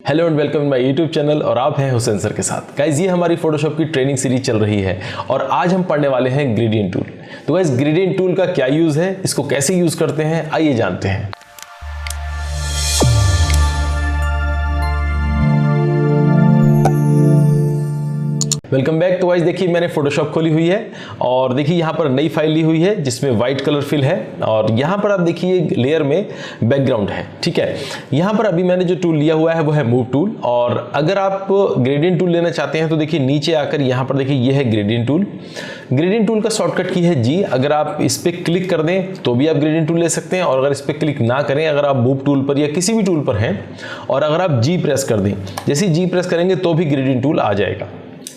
Hello and welcome in my YouTube channel और आप हैं हुसैन सर के साथ। गाइज ये हमारी फोटोशॉप की ट्रेनिंग सीरीज चल रही है और आज हम पढ़ने वाले हैं ग्रेडियंट टूल। तो गाइज ग्रेडियंट टूल का क्या यूज है, इसको कैसे यूज करते हैं, आइए जानते हैं। Welcome back. तो गाइस देखिए मैंने फोटोशॉप खोली हुई है और देखिए यहाँ पर नई फाइल ली हुई है जिसमें व्हाइट कलर फिल है और यहाँ पर आप देखिए लेयर में बैकग्राउंड है। ठीक है, यहाँ पर अभी मैंने जो टूल लिया हुआ है वो है मूव टूल। और अगर आप ग्रेडियंट टूल लेना चाहते हैं तो देखिए नीचे आकर यहाँ पर देखिए ये है ग्रेडियंट टूल। ग्रेडियंट टूल का शॉर्टकट की है जी। अगर आप इस पर क्लिक कर दें तो भी आप ग्रेडियंट टूल ले सकते हैं और अगर इस पर क्लिक ना करें, अगर आप मूव टूल पर या किसी भी टूल पर हैं और अगर आप जी प्रेस कर दें, जैसे जी प्रेस करेंगे तो भी ग्रेडियंट टूल आ जाएगा।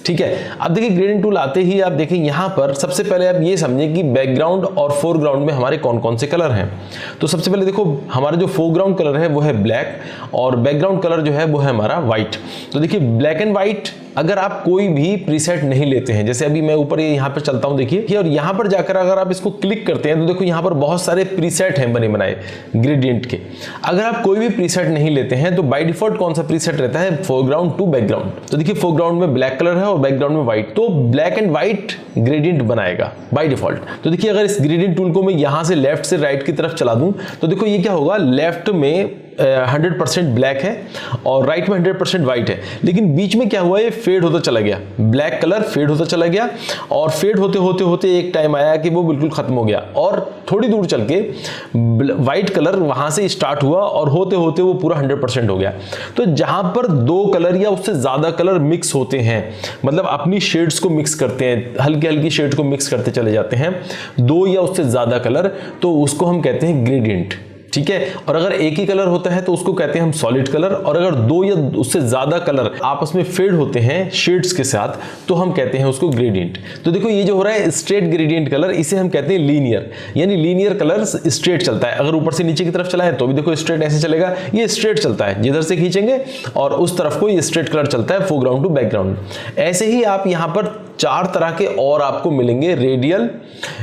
ठीक है, अब देखिए ग्रेडियंट टूल आते ही आप देखिए यहाँ पर सबसे पहले आप ये समझें कि बैकग्राउंड और फोरग्राउंड में हमारे कौन कौन से कलर हैं। तो सबसे पहले देखो हमारा जो फोरग्राउंड कलर है वो है ब्लैक और बैकग्राउंड कलर जो है वो है हमारा व्हाइट। तो देखिए ब्लैक एंड व्हाइट अगर आप कोई भी प्रीसेट नहीं लेते हैं, जैसे अभी मैं ऊपर यहाँ पर चलता हूँ देखिए, और यहाँ पर जाकर अगर आप इसको क्लिक करते हैं तो देखो यहाँ पर बहुत सारे प्रीसेट हैं बने बनाए ग्रेडियंट के। अगर आप कोई भी प्रीसेट नहीं लेते हैं तो बाय डिफॉल्ट कौन सा प्रीसेट रहता है, फोरग्राउंड टू बैकग्राउंड। तो देखिए फोरग्राउंड में ब्लैक कलर है और बैकग्राउंड में व्हाइट, तो ब्लैक एंड व्हाइट ग्रेडियंट बनाएगा बाय डिफॉल्ट। तो देखिए अगर इस ग्रेडियंट टूल को मैं यहाँ से लेफ्ट से राइट की तरफ चला दूं तो देखो ये क्या होगा, लेफ्ट में 100% ब्लैक है और राइट में 100% व्हाइट है, लेकिन बीच में क्या हुआ, ये फेड होता चला गया, ब्लैक कलर फेड होता चला गया और फेड होते होते होते एक टाइम आया कि वो बिल्कुल खत्म हो गया और थोड़ी दूर चल के व्हाइट कलर वहां से स्टार्ट हुआ और होते होते वो पूरा 100% हो गया। तो जहां पर दो कलर या उससे ज्यादा कलर मिक्स होते हैं, मतलब अपनी शेड्स को मिक्स करते हैं, हल्की हल्की शेड्स को मिक्स करते चले जाते हैं, दो या उससे ज्यादा कलर, तो उसको हम कहते हैं ग्रेडियंट। ठीक है, और अगर एक ही कलर होता है तो उसको कहते हैं हम सॉलिड कलर, और अगर दो या उससे ज्यादा कलर आपस में फेड होते हैं शेड्स के साथ तो हम कहते हैं उसको ग्रेडियंट। तो देखो ये जो हो रहा है स्ट्रेट ग्रेडियंट कलर, इसे हम कहते हैं लीनियर, यानी लीनियर कलर स्ट्रेट चलता है। अगर ऊपर से नीचे की तरफ चला है तो भी देखो स्ट्रेट ऐसे चलेगा, ये स्ट्रेट चलता है, जिधर से खींचेंगे और उस तरफ को ये स्ट्रेट कलर चलता है, फोरग्राउंड टू बैकग्राउंड। ऐसे ही आप यहां पर चार तरह के और आपको मिलेंगे, रेडियल,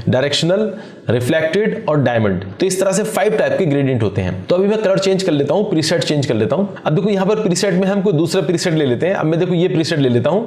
डायरेक्शनल, रिफ्लेक्टेड और डायमंड। तो इस तरह से 5 टाइप के ग्रेडियंट होते हैं। तो अभी मैं कलर चेंज कर लेता हूं, प्रीसेट चेंज कर लेता हूं। अब देखो यहां पर प्रीसेट में हम कोई दूसरा प्रीसेट ले लेते हैं। अब मैं देखो ये प्रीसेट ले लेता हूं,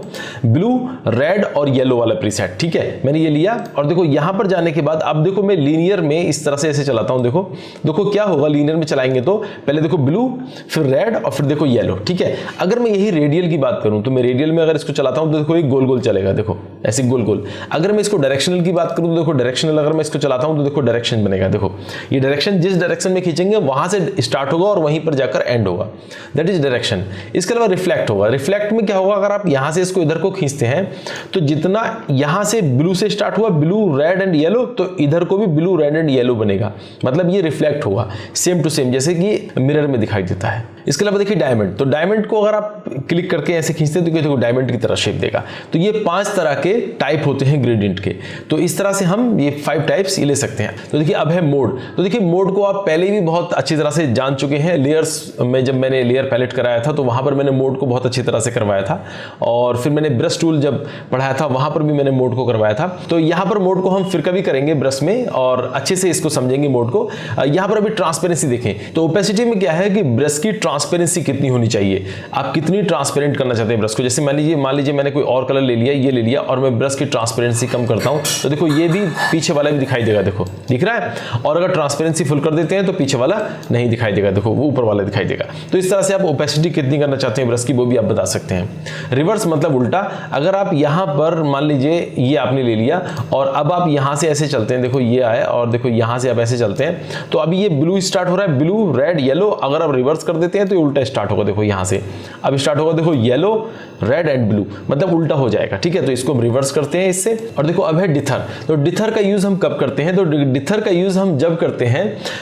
ब्लू, रेड और येलो वाला प्रीसेट। ठीक है, मैंने ये लिया और देखो यहां पर जाने के बाद अब देखो मैं लीनियर में इस तरह से ऐसे चलाता हूं। देखो देखो क्या होगा, लीनियर में चलाएंगे तो पहले देखो ब्लू, फिर रेड और फिर देखो येलो। ठीक है, अगर मैं यही रेडियल की बात करूं तो मैं रेडियल में अगर इसको चलाता हूं तो देखो एक गोल गोल चलेगा, देखो ऐसे गोल गोल। अगर मैं इसको डायरेक्शनल की बात करूं तो देखो डायरेक्शनल, अगर मैं इसको चलाता हूं तो देखो डायरेक्शन बनेगा। देखो ये डायरेक्शन, जिस डायरेक्शन में खींचेंगे वहां से स्टार्ट होगा और वहीं पर जाकर एंड होगा, दैट इज डायरेक्शन। इसके अलावा रिफ्लेक्ट होगा। रिफ्लेक्ट में क्या होगा, अगर आप यहां से इसको इधर को खींचते हैं तो जितना यहां से ब्लू से स्टार्ट हुआ, ब्लू, रेड एंड येलो, तो इधर को भी ब्लू, रेड एंड येलो बनेगा, मतलब ये रिफ्लेक्ट होगा सेम टू सेम, जैसे कि मिरर में दिखाई देता है। इसके अलावा देखिए डायमंड, तो डायमंड को अगर आप क्लिक करके ऐसे खींचते हैं तो देखो डायमंड की तरह शेप देगा। तो ये 5 तरह के टाइप होते हैं ग्रेडियंट के। तो इस तरह से हम ये 5 टाइप्स ले सकते हैं। तो देखिए अब है मोड। तो देखिए मोड को आप पहले भी बहुत अच्छी तरह से जान चुके हैं। लेयर्स में जब मैंने लेयर पैलेट कराया था तो वहां पर मैंने मोड को बहुत अच्छी तरह से करवाया था, और फिर मैंने ब्रश टूल जब पढ़ाया था वहां पर भी मैंने मोड को करवाया था। तो यहाँ पर मोड को हम फिर कभी करेंगे ब्रश में और अच्छे से इसको समझेंगे मोड को। यहाँ पर अभी ट्रांसपेरेंसी देखें तो ओपेसिटी में क्या है कि ब्रश की ट्रांसपेरेंसी कितनी होनी चाहिए, आप कितनी ट्रांसपेरेंट करना चाहते हैं ब्रश को। जैसे मान लीजिए मैंने कोई और कलर ले लिया, ये ले लिया, और मैं ब्रश की ट्रांसपेरेंसी कम करता हूं तो देखो ये भी पीछे वाला भी दिखाई देगा, देखो दिख रहा है। और अगर ट्रांसपेरेंसी फुल कर देते हैं तो पीछे वाला नहीं दिखाई देगा, देखो वो ऊपर वाला दिखाई देगा। तो इस तरह से आप ओपेसिटी कितनी करना चाहते हैं ब्रश की वो भी आप बता सकते हैं। रिवर्स मतलब उल्टा, अगर आप यहां पर मान लीजिए ये आपने ले लिया और अब आप यहां से ऐसे चलते हैं, देखो ये आया और देखो यहां से आप ऐसे चलते हैं तो अभी ये ब्लू स्टार्ट हो रहा है, ब्लू, रेड, येलो। अगर आप रिवर्स कर देते हैं तो ये उल्टा स्टार्ट होगा, देखो यहां से अब स्टार्ट होगा, देखो येलो, रेड एंड ब्लू, मतलब उल्टा हो जाएगा। ठीक है, तो इसको हम रिवर्स करते हैं इससे। और देखो अब है डिथर। तो डिथर का यूज हम कब करते हैं, तो डिथर का यूज हम जब करते हैं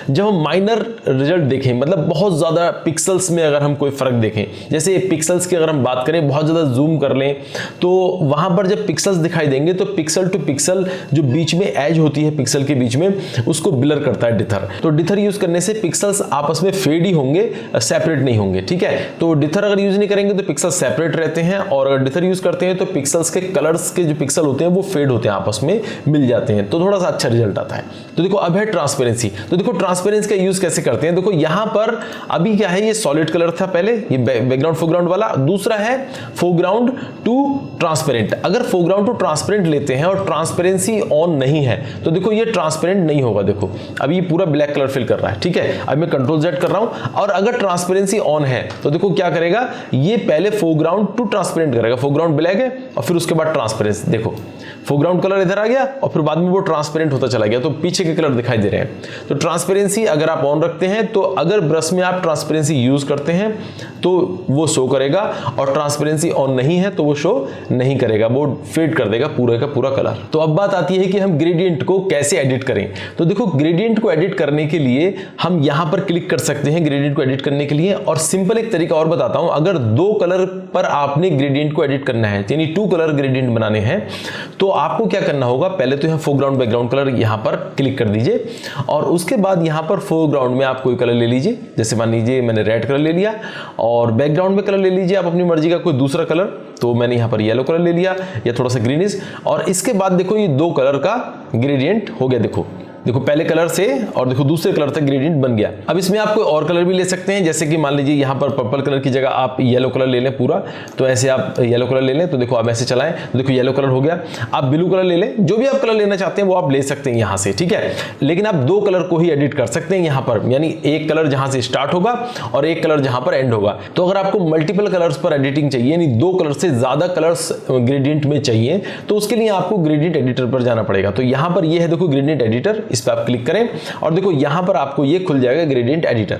जब हम माइनर रिजल्ट देखें, मतलब बहुत ज्यादा पिक्सल्स में अगर हम कोई फर्क देखें। जैसे पिक्सल्स की अगर हम बात करें, बहुत ज्यादा जूम कर लें तो वहां पर जब पिक्सल्स दिखाई देंगे तो पिक्सल टू पिक्सल जो बीच में एज होती है पिक्सल के बीच में, उसको ब्लर करता है डिथर। तो डिथर यूज करने से पिक्सल्स आपस में फेड ही होंगे, सेपरेट नहीं होंगे, ठीक है। तो डिथर अगर यूज नहीं करेंगे तो पिक्सल सेपरेट रहते हैं, और अगर डिथर यूज करते हैं तो पिक्सल्स के कलर्स के जो पिक्सल होते हैं वो फेड होते हैं, आपस में मिल जाते हैं, तो थोड़ा सा अच्छा रिजल्ट आता है। तो देखो अब है ट्रांसपेरेंसी। तो देखो ट्रांसपेरेंसी का यूज कैसे करते हैं, देखो यहां पर अभी क्या है, ये सॉलिड कलर था पहले, ये बैकग्राउंड फोरग्राउंड वाला, दूसरा है फोरग्राउंड टू ट्रांसपेरेंट। अगर फोरग्राउंड टू ट्रांसपेरेंट लेते हैं और ट्रांसपेरेंसी ऑन नहीं है तो देखो ये ट्रांसपेरेंट नहीं होगा। देखो अभी ये पूरा ब्लैक कलर फिल कर रहा है, ठीक है। अब मैं कंट्रोल Z कर रहा हूं, और अगर ट्रांसपेरेंसी ऑन है तो देखो क्या करेगा, ये पहले फोरग्राउंड टू ट्रांसपेरेंट करेगा, फोरग्राउंड ब्लैक है और फिर उसके बाद ट्रांसपेरेंसी, देखो फोरग्राउंड कलर इधर आ गया और फिर बाद में वो ट्रांसपेरेंट होता चला गया, तो पीछे के कलर दिखाई दे रहे हैं। तो ट्रांसपेरेंसी अगर आप ऑन रखते हैं, तो अगर ब्रश में आप ट्रांसपेरेंसी यूज करते हैं तो वो शो करेगा, और ट्रांसपेरेंसी ऑन नहीं है तो वो शो नहीं करेगा, वो फेड कर देगा पूरे का पूरा कलर। तो अब बात आती है कि हम ग्रेडियंट को कैसे एडिट करें। तो देखो ग्रेडियंट को एडिट करने के लिए हम यहां पर क्लिक कर सकते हैं ग्रेडियंट को एडिट करने के लिए, और सिंपल एक तरीका और बताता हूं। अगर दो कलर पर आपने ग्रेडियंट को एडिट करना है, यानी 2 कलर ग्रेडियंट बनाने हैं, तो आपको क्या करना होगा, पहले तो यहां फोरग्राउंड बैकग्राउंड कलर यहां पर क्लिक कर दीजिए, और उसके बाद यहां पर फोरग्राउंड में आप कोई कलर ले लीजिए, जैसे मान लीजिए मैंने रेड कलर ले लिया, और बैकग्राउंड में कलर ले लीजिए आप अपनी मर्जी का कोई दूसरा कलर, तो मैंने यहां पर येलो कलर ले लिया या थोड़ा सा ग्रीनिश, और इसके बाद देखो ये 2 कलर का ग्रेडियंट हो गया। देखो पहले कलर से और देखो दूसरे कलर तक ग्रेडियंट बन गया। अब इसमें आप कोई और कलर भी ले सकते हैं, जैसे कि मान लीजिए यहाँ पर पर्पल कलर की जगह आप येलो कलर ले लें पूरा, तो ऐसे आप येलो कलर ले लें, तो देखो आप ऐसे चलाएं तो देखो येलो कलर हो गया। आप ब्लू कलर ले लें, जो भी आप कलर लेना चाहते हैं वो आप ले सकते हैं यहाँ से, ठीक है। लेकिन आप 2 कलर को ही एडिट कर सकते हैं यहाँ पर, यानी एक कलर जहाँ से स्टार्ट होगा और एक कलर जहाँ पर एंड होगा। तो अगर आपको मल्टीपल कलर्स पर एडिटिंग चाहिए, यानी 2 कलर से ज्यादा कलर्स ग्रेडियंट में चाहिए, तो उसके लिए आपको ग्रेडियंट एडिटर पर जाना पड़ेगा। तो यहाँ पर ये है देखो ग्रेडियंट एडिटर, इस पर आप क्लिक करें और देखो यहां पर आपको ये खुल जाएगा ग्रेडियंट एडिटर।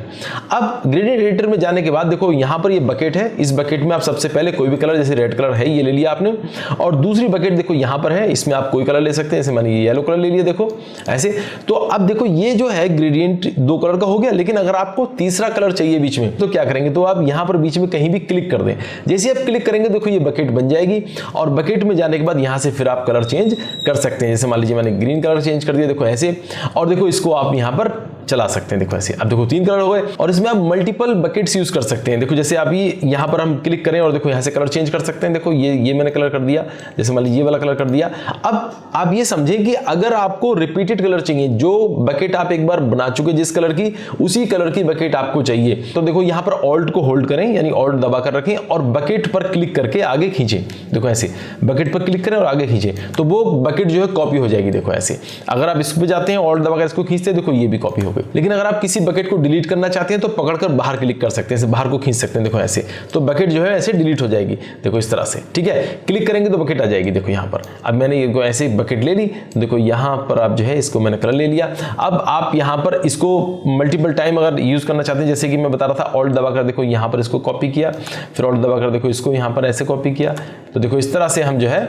अब ग्रेडियंट एडिटर में जाने के बाद देखो यहां पर ये बकेट है, इस बकेट में आप सबसे पहले कोई भी कलर, जैसे रेड कलर है ये ले लिया आपने, और दूसरी बकेट देखो यहां पर है, इसमें आप कोई कलर ले सकते हैं, जैसे मैंने ये येलो कलर ले लिया, देखो ऐसे। तो अब देखो ये जो है ग्रेडियंट 2 कलर का हो गया, लेकिन अगर आपको तीसरा कलर चाहिए बीच में तो क्या करेंगे, तो आप यहां पर बीच में कहीं भी क्लिक कर दें। जैसे आप क्लिक करेंगे देखो ये बकेट बन जाएगी, और बकेट में जाने के बाद यहां से फिर आप कलर चेंज कर सकते हैं। जैसे मान लीजिए मैंने ग्रीन कलर चेंज कर दिया, देखो ऐसे, और देखो इसको आप यहां पर चला सकते हैं, देखो ऐसे। अब देखो 3 कलर हो गए, और इसमें आप मल्टीपल बकेट्स यूज कर सकते हैं। देखो जैसे अभी यहां पर हम क्लिक करें और देखो यहां से कलर चेंज कर सकते हैं। देखो ये मैंने कलर कर दिया, जैसे मान लीजिए ये वाला कलर कर दिया। अब आप ये समझें कि अगर आपको रिपीटेड कलर चाहिए, जो बकेट आप एक बार बना चुके जिस कलर की, उसी कलर की बकेट आपको चाहिए, तो देखो यहां पर ऑल्ट को होल्ड करें, यानी ऑल्ट दबा कर रखें और बकेट पर क्लिक करके आगे खींचें। देखो ऐसे बकेट पर क्लिक करें और आगे खींचें, तो वो बकेट जो है कॉपी हो जाएगी। देखो ऐसे, अगर आप इस पे जाते हैं ऑल्ट दबाकर इसको खींचते हैं, देखो ये भी कॉपी हो गई। लेकिन अगर आप किसी बकेट को डिलीट करना चाहते हैं तो पकड़कर बाहर क्लिक कर सकते हैं, बाहर को खींच सकते हैं, देखो ऐसे, तो बकेट जो है ऐसे डिलीट हो जाएगी, देखो इस तरह से, ठीक है। क्लिक करेंगे तो बकेट आ जाएगी, देखो यहाँ पर। अब मैंने ये ऐसे बकेट ले ली, देखो यहाँ पर आप जो है इसको मैंने कलर ले लिया। अब आप यहाँ पर इसको मल्टीपल टाइम अगर यूज करना चाहते हैं, जैसे कि मैं बता रहा था, ऑल्ट दबाकर देखो यहाँ पर इसको कॉपी किया, फिर ऑल्ट दबाकर देखो इसको यहाँ पर ऐसे कॉपी किया, तो देखो इस तरह से हम जो है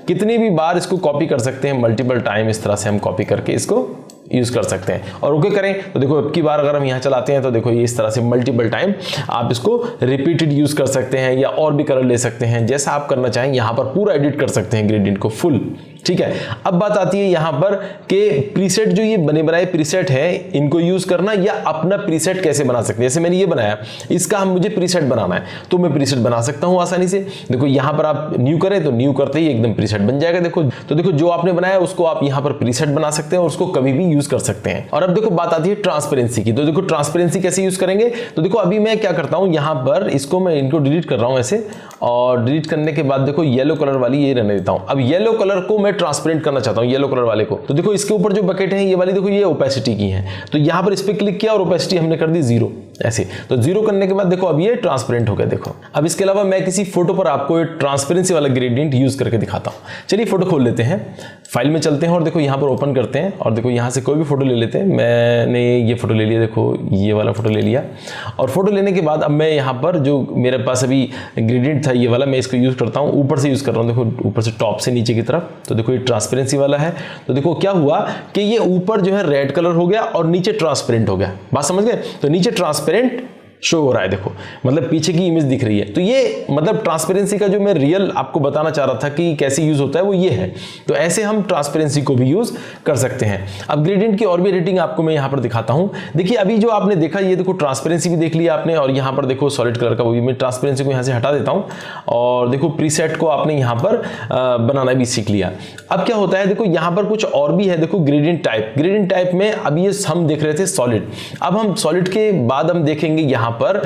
कितनी भी बार इसको कॉपी कर सकते हैं, मल्टीपल टाइम इस तरह से हम कॉपी करके इसको यूज कर सकते हैं। और ओके करें तो देखो अब की बार अगर हम यहाँ चलाते हैं तो देखो ये इस तरह से मल्टीपल टाइम आप इसको रिपीटेड यूज कर सकते हैं, या और भी कलर ले सकते हैं, जैसा आप करना चाहें। यहाँ पर पूरा एडिट कर सकते हैं ग्रेडियंट को फुल, ठीक है। अब बात आती है यहाँ पर कि प्रीसेट, जो ये बने बनाए प्रीसेट है, इनको यूज करना या अपना प्रीसेट कैसे बना सकते हैं। जैसे मैंने ये बनाया, इसका मुझे प्रीसेट बनाना है, तो मैं प्रीसेट बना सकता हूँ आसानी से। देखो यहाँ पर आप न्यू करें तो न्यू करते ही एकदम प्रीसेट बन जाएगा। देखो तो देखो जो आपने बनाया उसको आप यहाँ पर प्रीसेट बना सकते हैं और उसको कभी भी यूज कर सकते हैं। और अब देखो बात आती है ट्रांसपेरेंसी की। तो देखो ट्रांसपेरेंसी कैसे यूज करेंगे, तो देखो अभी मैं क्या करता हूँ, यहाँ पर इसको मैं इनको डिलीट कर रहा हूँ ऐसे, और डिलीट करने के बाद देखो येलो कलर वाली ये रहने देता हूँ। अब येलो कलर को मैं ट्रांसपेरेंट करना चाहता हूँ, येलो कलर वाले को, तो देखो इसके ऊपर जो बकेट है ये वाली, देखो ये ओपेसिटी की है, तो यहाँ पर इस पे क्लिक किया और ओपेसिटी हमने कर दी 0 ऐसे। तो 0 करने के बाद देखो अब ये ट्रांसपेरेंट हो गया। देखो अब इसके अलावा मैं किसी फोटो पर आपको ट्रांसपेरेंसी वाला ग्रेडियंट यूज करके दिखाता हूँ। चलिए फोटो खोल लेते हैं, फाइल में चलते हैं और देखो यहाँ पर ओपन करते हैं, और देखो यहाँ से कोई भी फोटो ले लेते हैं। मैंने ये फोटो ले लिया, देखो ये वाला फोटो ले लिया, और फोटो लेने के बाद अब मैं यहाँ पर जो मेरे पास अभी ग्रेडियंट था ये वाला, मैं इसको यूज करता हूँ, ऊपर से यूज कर रहा हूँ। देखो ऊपर से टॉप से नीचे की तरफ, तो देखो ये ट्रांसपेरेंसी वाला है। तो देखो क्या हुआ कि ये ऊपर जो है रेड कलर हो गया और नीचे ट्रांसपेरेंट हो गया। बात समझ गए, तो नीचे ट्रांसपेरेंट शो हो रहा है, देखो मतलब पीछे की इमेज दिख रही है। तो ये मतलब ट्रांसपेरेंसी का जो मैं रियल आपको बताना चाह रहा था कि कैसे यूज होता है वो ये है। तो ऐसे हम ट्रांसपेरेंसी को भी यूज कर सकते हैं। अब ग्रेडियंट की और भी रेटिंग आपको मैं यहां पर दिखाता हूं। देखिए अभी जो आपने देखा ये देखो ट्रांसपेरेंसी भी देख लिया आपने, और यहां पर देखो सॉलिड कलर का वो भी, मैं ट्रांसपेरेंसी को यहां से हटा देता हूं और देखो प्रीसेट को आपने यहां पर बनाना भी सीख लिया। अब क्या होता है देखो यहां पर कुछ और भी है, देखो ग्रेडियंट टाइप। ग्रेडियंट टाइप में अब ये हम देख रहे थे सॉलिड, अब हम सॉलिड के बाद हम देखेंगे यहां पर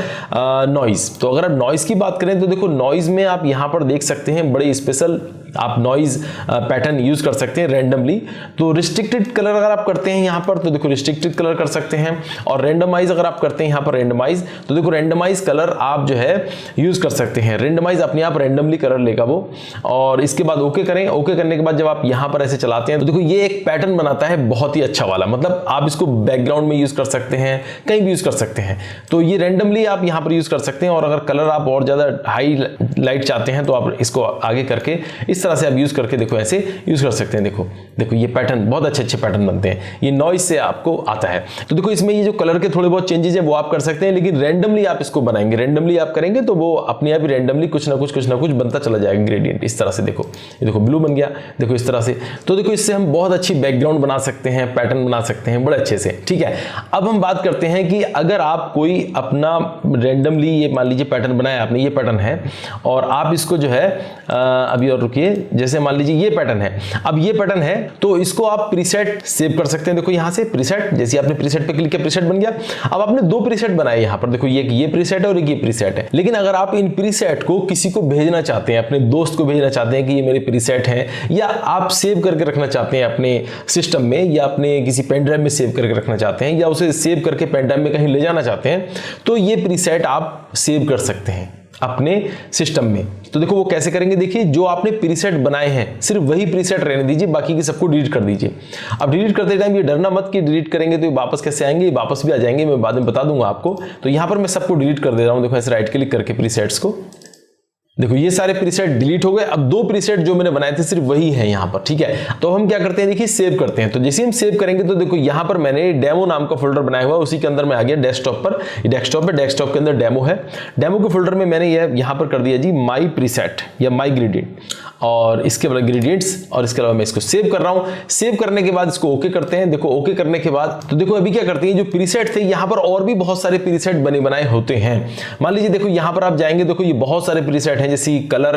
नॉइज। तो अगर आप नॉइज की बात करें तो देखो नॉइज में आप यहां पर देख सकते हैं बड़े स्पेशल आप नॉइज पैटर्न यूज कर सकते हैं रैंडमली। तो रिस्ट्रिक्टेड कलर अगर आप करते हैं यहां पर तो देखो रिस्ट्रिक्टेड कलर कर सकते हैं, और रैंडमाइज अगर आप करते हैं यहां पर रैंडमाइज तो देखो रैंडमाइज कलर आप जो है यूज कर सकते हैं। रैंडमाइज अपने आप रैंडमली कलर लेगा वो, और इसके बाद ओके करें। ओके करने के बाद जब आप यहां पर ऐसे चलाते हैं तो देखो ये एक पैटर्न बनाता है बहुत ही अच्छा वाला, मतलब आप इसको बैकग्राउंड में यूज कर सकते हैं, कहीं भी यूज कर सकते हैं। तो ये रैंडमली आप यहां पर यूज कर सकते हैं, और अगर कलर आप और ज्यादा हाई लाइट चाहते हैं तो आप इसको आगे करके इस तरह से आप यूज करके देखो ऐसे यूज कर सकते हैं। देखो देखो ये पैटर्न बहुत अच्छे अच्छे पैटर्न बनते हैं, ये नॉइज से आपको आता है। तो देखो इसमें ये जो कलर के थोड़े बहुत चेंजेस है वो आप कर सकते हैं, लेकिन रैंडमली आप इसको बनाएंगे, रैंडमली आप करेंगे तो वो अपने आप ही रैंडमली कुछ ना कुछ बनता चला जाएगा ग्रेडियंट इस तरह से। देखो ये देखो ब्लू बन गया, देखो इस तरह से। तो देखो इससे हम बहुत अच्छी बैकग्राउंड बना सकते हैं, पैटर्न बना सकते हैं बड़े अच्छे से, ठीक है। अब हम बात करते हैं कि अगर आप कोई अपना रैंडमली ये मान लीजिए पैटर्न बनाया आपने, ये पैटर्न है और आप इसको जो है अभी और रुकिए, जैसे मान लीजिए ये पैटर्न है, अब ये पैटर्न है तो इसको आप प्रीसेट सेव कर सकते हैं। देखो यहां से प्रीसेट, जैसे आपने प्रीसेट पे क्लिक किया प्रीसेट बन गया। अब आपने दो प्रीसेट बनाए यहां पर, देखो ये प्रीसेट है और ये प्रीसेट है। लेकिन अगर आप इन प्रीसेट को किसी को भेजना चाहते हैं, अपने दोस्त को भेजना चाहते हैं कि ये मेरे प्रीसेट हैं, या आप सेव करके रखना चाहते हैं अपने सिस्टम में, या अपने किसी पेन ड्राइव में सेव करके रखना चाहते हैं, या उसे सेव करके पेन ड्राइव में कहीं ले जाना चाहते हैं, तो ये प्रीसेट आप सेव कर सकते हैं अपने सिस्टम में। तो देखो वो कैसे करेंगे, देखिए जो आपने प्रीसेट बनाए हैं सिर्फ वही प्रीसेट रहने दीजिए, बाकी की सबको डिलीट कर दीजिए। अब डिलीट करते टाइम ये डरना मत कि डिलीट करेंगे तो ये वापस कैसे आएंगे, वापस भी आ जाएंगे, मैं बाद में बता दूंगा आपको। तो यहां पर मैं सबको डिलीट कर दे रहा हूं, देखो ऐसे राइट क्लिक करके प्रीसेट्स को, देखो ये सारे प्रीसेट डिलीट हो गए। अब दो प्रीसेट जो मैंने बनाए थे सिर्फ वही है यहाँ पर, ठीक है। तो हम क्या करते हैं, देखिए सेव करते हैं। तो जैसे हम सेव करेंगे तो देखो यहाँ पर मैंने डेमो नाम का फोल्डर बनाया हुआ है, उसी के अंदर मैं आ गया डेस्कटॉप पर। डेस्कटॉप पे, डेस्कटॉप के अंदर डेमो है। डेमो के फोल्डर में मैंने ये यहाँ पर कर दिया जी माई प्रीसेट या माई ग्रेडियंट, और इसके बाद ग्रेडियंट्स, और इसके अलावा मैं इसको सेव कर रहा हूं। सेव करने के बाद इसको ओके करते हैं। देखो ओके करने के बाद तो देखो अभी क्या करते हैं, जो प्रीसेट थे यहाँ पर और भी बहुत सारे प्रीसेट बने बनाए होते हैं। मान लीजिए देखो यहाँ पर आप जाएंगे, देखो ये बहुत सारे प्रीसेट हैं, जैसे कलर,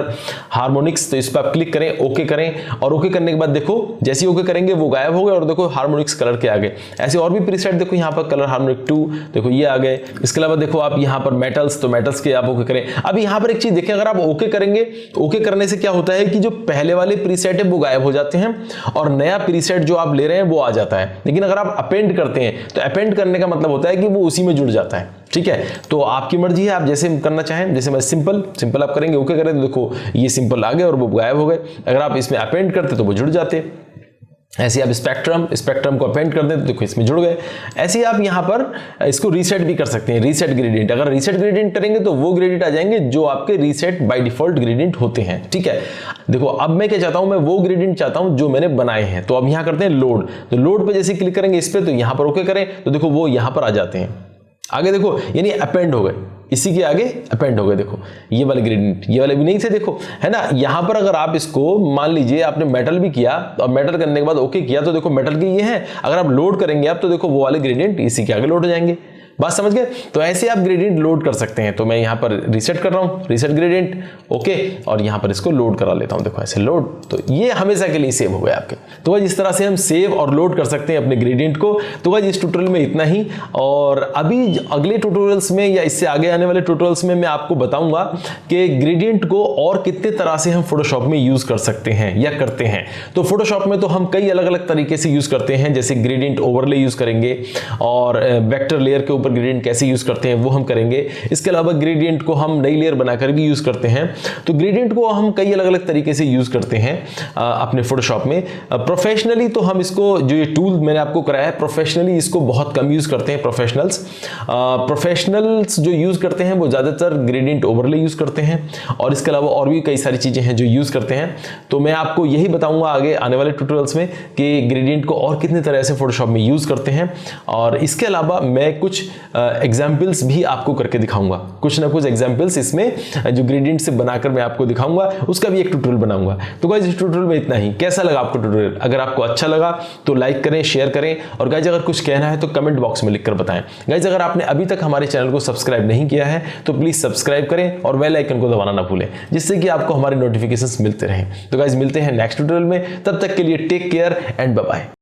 हार्मोनिक्स। तो इस पर आप क्लिक करें, ओके करें, और ओके करने के बाद देखो जैसे ही ओके करेंगे वो गायब हो गए, और देखो हार्मोनिक्स कलर के आ गए। ऐसे और भी प्रीसेट देखो यहाँ पर कलर हार्मोनिक 2, देखो ये आ गए। इसके अलावा देखो आप यहाँ पर मेटल्स, तो मेटल्स के आप ओके करें। अब यहाँ पर एक चीज देखें, अगर आप ओके करेंगे, ओके करने से क्या होता है कि जो पहले वाले प्रीसेट है वो गायब हो जाते हैं, और नया प्रीसेट जो आप ले रहे हैं वो आ जाता है। लेकिन अगर आप अपेंड करते हैं तो अपेंड करने का मतलब होता है कि वो उसी में जुड़ जाता है, ठीक है। तो आपकी मर्जी है, आप जैसे करना चाहें। जैसे मैं सिंपल आप करेंगे, ओके करें तो देखो ये सिंपल आ गए और वो गायब हो गए। अगर आप इसमें अपेंड करते तो वो जुड़ जाते। ऐसे आप स्पेक्ट्रम को अपेंड कर दें तो देखो इसमें जुड़ गए। ऐसे आप यहाँ पर इसको रीसेट भी कर सकते हैं, रीसेट ग्रेडियंट। अगर रीसेट ग्रेडियंट करेंगे तो वो ग्रेडियंट आ जाएंगे जो आपके रीसेट बाय डिफॉल्ट ग्रेडियंट होते हैं, ठीक है। देखो अब मैं क्या चाहता हूं, मैं वो ग्रेडियंट चाहता हूं जो मैंने बनाए हैं। तो अब यहाँ करते हैं लोड। तो लोड पे जैसे क्लिक करेंगे इस पे, तो यहाँ पर ओके करें तो देखो वो यहाँ पर आ जाते हैं आगे। देखो यानी अपेंड हो गए, इसी के आगे अपेंड हो गए। देखो ये वाले ग्रेडियंट, ये वाले भी नहीं थे, देखो है ना। यहां पर अगर आप इसको मान लीजिए आपने मेटल भी किया और मेटल करने के बाद ओके किया, तो देखो मेटल के ये हैं। अगर आप लोड करेंगे आप तो देखो वो वाले ग्रेडियंट इसी के आगे लोड हो जाएंगे। बात समझ गए। तो ऐसे आप ग्रेडियंट लोड कर सकते हैं। तो मैं यहां पर रीसेट कर रहा हूं, रीसेट ग्रेडियंट, ओके, और यहां पर इसको लोड करा लेता हूं। देखो ऐसे लोड, तो ये हमेशा के लिए सेव हो गया आपके। तो गाइस इस तरह से हम सेव और लोड कर सकते हैं अपने ग्रेडियंट को। तो गाइस इस ट्यूटोरियल में इतना ही, और अभी अगले ट्यूटोरियल्स में या इससे आगे आने वाले ट्यूटोरियल्स में मैं आपको बताऊंगा कि ग्रेडियंट को और कितने तरह से हम फोटोशॉप में यूज कर सकते हैं या करते हैं। तो फोटोशॉप में तो हम कई अलग अलग तरीके से यूज करते हैं, जैसे ग्रेडियंट ओवरले यूज करेंगे, और वेक्टर लेयर के ऊपर ग्रेडियंट कैसे यूज करते हैं वो हम करेंगे। इसके अलावा ग्रेडियंट को हम नई लेयर बनाकर भी यूज करते हैं। तो ग्रेडियंट को हम कई अलग अलग तरीके से यूज करते हैं अपने फोटोशॉप में। प्रोफेशनली तो हम इसको, जो ये टूल मैंने आपको कराया है, प्रोफेशनली इसको बहुत कम यूज करते हैं प्रोफेशनल्स जो यूज करते हैं वो ज्यादातर ग्रेडियंट ओवरले यूज करते हैं, और इसके अलावा और भी कई सारी चीजें हैं जो यूज करते हैं। तो मैं आपको यही बताऊंगा आगे आने वाले ट्यूटोरियल्स में कि ग्रेडियंट को और कितने तरह से फोटोशॉप में यूज करते हैं। और इसके अलावा मैं कुछ एग्जाम्पल्स भी आपको करके दिखाऊंगा, कुछ ना कुछ एग्जाम्पल्स इसमें जो ग्रेडियंट से बनाकर मैं आपको दिखाऊंगा, उसका भी एक ट्यूटोरियल बनाऊंगा। तो गाइस इस ट्यूटोरियल में इतना ही। कैसा लगा आपको ट्यूटोरियल? अगर आपको अच्छा लगा तो लाइक करें, शेयर करें, और गाइस अगर कुछ कहना है तो कमेंट बॉक्स में लिखकर बताएं। गाइस अगर आपने अभी तक हमारे चैनल को सब्सक्राइब नहीं किया है तो प्लीज सब्सक्राइब करें और बेल आइकन को दबाना ना भूलें, जिससे कि आपको हमारे नोटिफिकेशंस मिलते रहें। तो गाइस मिलते हैं नेक्स्ट ट्यूटोरियल में, तब तक के लिए take care and bye bye.